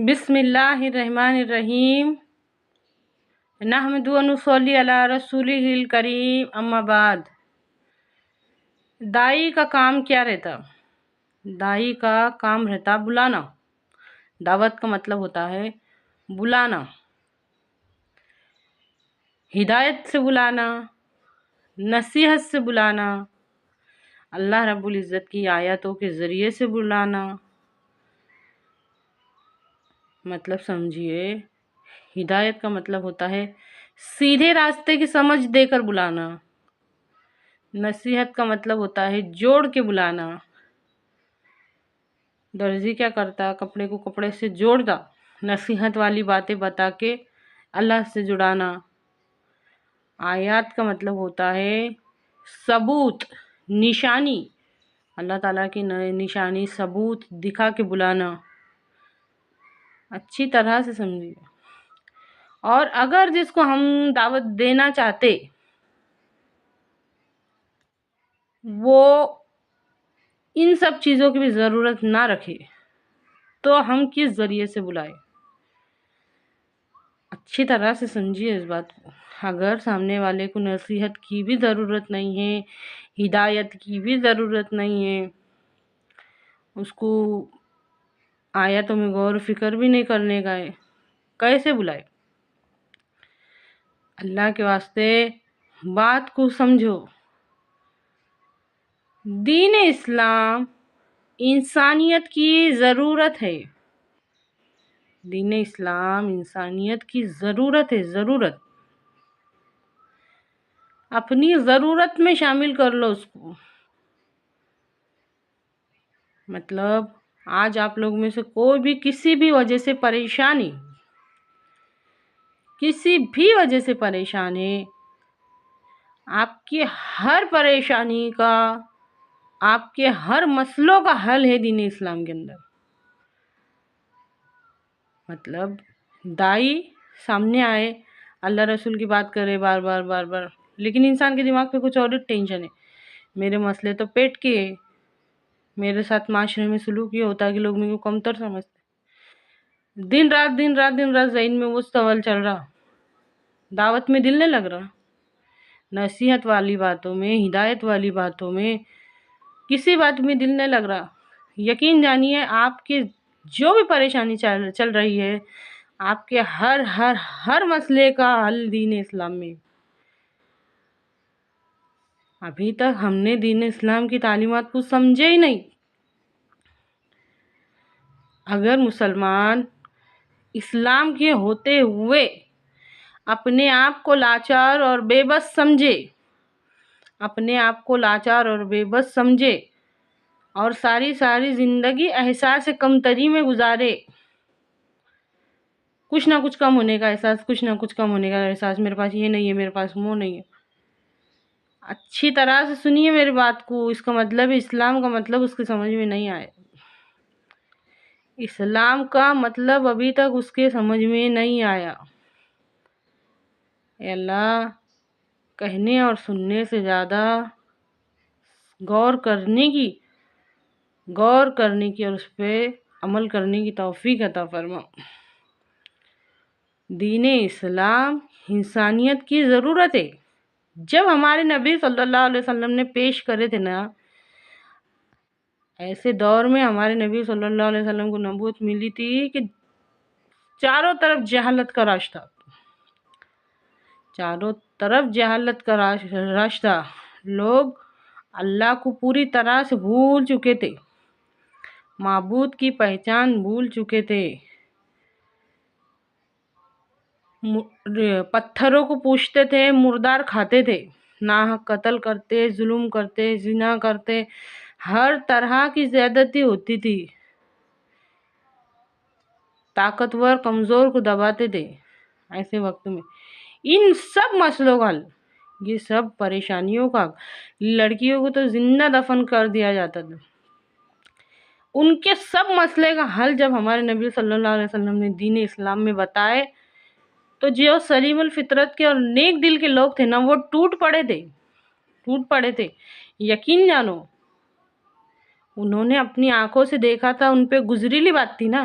بسم اللہ الرحمن الرحیم نحمد و نصلی علی رسولہ الکریم اما بعد۔ داعی کا کام کیا رہتا؟ داعی کا کام رہتا بلانا۔ دعوت کا مطلب ہوتا ہے بلانا، ہدایت سے بلانا، نصیحت سے بلانا، اللہ رب العزت کی آیاتوں کے ذریعے سے بلانا۔ مطلب سمجھیے، ہدایت کا مطلب ہوتا ہے سیدھے راستے کی سمجھ دے کر بلانا۔ نصیحت کا مطلب ہوتا ہے جوڑ کے بلانا۔ درزی کیا کرتا؟ کپڑے کو کپڑے سے جوڑتا، نصیحت والی باتیں بتا کے اللہ سے جڑانا۔ آیات کا مطلب ہوتا ہے ثبوت، نشانی، اللہ تعالیٰ کی نشانی، ثبوت دکھا کے بلانا۔ اچھی طرح سے سمجھیے۔ اور اگر جس کو ہم دعوت دینا چاہتے وہ ان سب چیزوں کی بھی ضرورت نہ رکھے تو ہم کس ذریعے سے بلائیں؟ اچھی طرح سے سمجھیے اس بات کو۔ اگر سامنے والے کو نصیحت کی بھی ضرورت نہیں ہے، ہدایت کی بھی ضرورت نہیں ہے، اس کو آیاتوں میں غور و فکر بھی نہیں کرنے کا ہے، کیسے بلائے؟ اللہ کے واسطے بات کو سمجھو۔ دین اسلام انسانیت کی ضرورت ہے۔ دین اسلام انسانیت کی ضرورت ہے، ضرورت۔ اپنی ضرورت میں شامل کر لو اس کو۔ مطلب آج آپ لوگ میں سے کوئی بھی کسی بھی وجہ سے پریشانی، کسی بھی وجہ سے پریشان ہے، آپ کی ہر پریشانی کا، آپ کے ہر مسئلوں کا حل ہے دین اسلام کے اندر۔ مطلب داعی سامنے آئے، اللہ رسول کی بات کرے بار بار بار بار، لیکن انسان کے دماغ پہ کچھ اور ٹینشن ہے۔ میرے مسئلے تو پیٹ کے ہے، میرے ساتھ معاشرے میں سلوک یہ ہوتا ہے کہ لوگ میرے کو کمتر سمجھتے۔ دن رات ذہن میں وہ سوال چل رہا، دعوت میں دل نہیں لگ رہا، نصیحت والی باتوں میں، ہدایت والی باتوں میں، کسی بات میں دل نہیں لگ رہا۔ یقین جانیے آپ کی جو بھی پریشانی چل رہی ہے، آپ کے ہر مسئلے کا حل دین اسلام میں۔ ابھی تک ہم نے دین اسلام کی تعلیمات کو سمجھے ہی نہیں۔ اگر مسلمان اسلام کے ہوتے ہوئے اپنے آپ کو لاچار اور بے بس سمجھے، اپنے آپ کو لاچار اور بے بس سمجھے اور ساری زندگی احساس کمتری میں گزارے، کچھ نہ کچھ کم ہونے کا احساس، کچھ نہ کچھ کم ہونے کا احساس، میرے پاس یہ نہیں ہے، میرے پاس وہ نہیں ہے۔ اچھی طرح سے سنیے میری بات کو، اس کا مطلب اسلام کا مطلب اس کے سمجھ میں نہیں آئے۔ اسلام کا مطلب ابھی تک اس کے سمجھ میں نہیں آیا۔ اے اللہ، کہنے اور سننے سے زیادہ غور کرنے کی اور اس پہ عمل کرنے کی توفیق عطا فرما۔ دین اسلام انسانیت کی ضرورت ہے۔ جب ہمارے نبی صلی اللہ علیہ وسلم نے پیش کرے تھے نا، ایسے دور میں ہمارے نبی صلی اللہ علیہ وسلم کو نبوت ملی تھی کہ چاروں طرف جہالت کا راج تھا، چاروں طرف جہالت کا راج تھا۔ لوگ اللہ کو پوری طرح سے بھول چکے تھے، معبود کی پہچان بھول چکے تھے، پتھروں کو پوجتے تھے، مردار کھاتے تھے، ناحق قتل کرتے، ظلم کرتے، زنا کرتے، ہر طرح کی زیادتی ہوتی تھی، طاقتور کمزور کو دباتے تھے۔ ایسے وقت میں ان سب مسئلوں کا حل، یہ سب پریشانیوں کا، لڑکیوں کو تو زندہ دفن کر دیا جاتا تھا، ان کے سب مسئلے کا حل جب ہمارے نبی صلی اللہ علیہ وسلم نے دین اسلام میں بتائے تو جو سلیم الفطرت کے اور نیک دل کے لوگ تھے نا، وہ ٹوٹ پڑے تھے۔ یقین جانو، انہوں نے اپنی آنکھوں سے دیکھا تھا، ان پہ گزریلی بات تھی نا،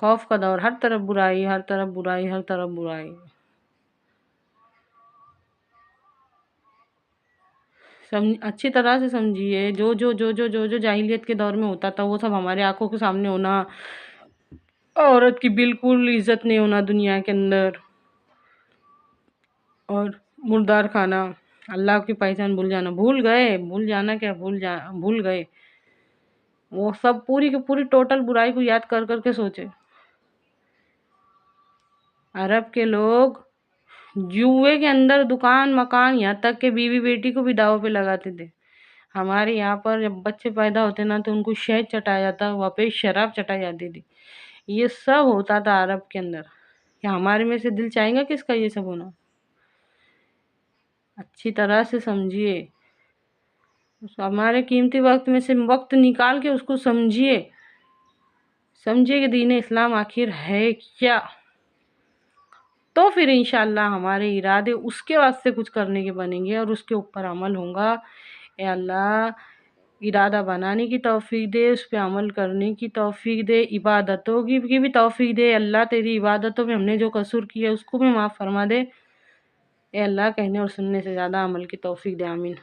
خوف کا دور، ہر طرف برائی، ہر طرف برائی، ہر طرف برائی. اچھی طرح سے سمجھیے، جو جاہلیت کے دور میں ہوتا تھا وہ سب ہمارے آنکھوں کے سامنے ہونا، عورت کی بالکل عزت نہیں ہونا دنیا کے اندر، اور مردار کھانا، اللہ کی پہچان بھول جانا کیا، بھول گئے. وہ سب پوری کی پوری ٹوٹل برائی کو یاد کر کر کے سوچے. عرب کے لوگ جوئے کے اندر دکان مکان، یہاں تک کہ بیوی بیٹی کو بھی داؤ پہ لگاتے تھے. ہمارے یہاں پر جب بچے پیدا ہوتے نا تو ان کو شہد چٹایا جاتا، وہاں پہ شراب چٹائی جاتی تھی. یہ سب ہوتا تھا عرب کے اندر. کیا ہمارے میں سے دل چاہے گا کس کا یہ سب ہونا؟ اچھی طرح سے سمجھیے، ہمارے قیمتی وقت میں سے وقت نکال کے اس کو سمجھیے کہ دین اسلام آخر ہے کیا. تو پھر انشاءاللہ ہمارے ارادے اس کے واسطے کچھ کرنے کے بنیں گے اور اس کے اوپر عمل ہوگا. اے اللہ ارادہ بنانے کی توفیق دے، اس پہ عمل کرنے کی توفیق دے، عبادتوں کی بھی توفیق دے. اللہ تیری عبادتوں میں ہم نے جو قصور کیا اس کو بھی معاف فرما دے. اے اللہ کہنے اور سننے سے زیادہ عمل کی توفیق دے. آمین.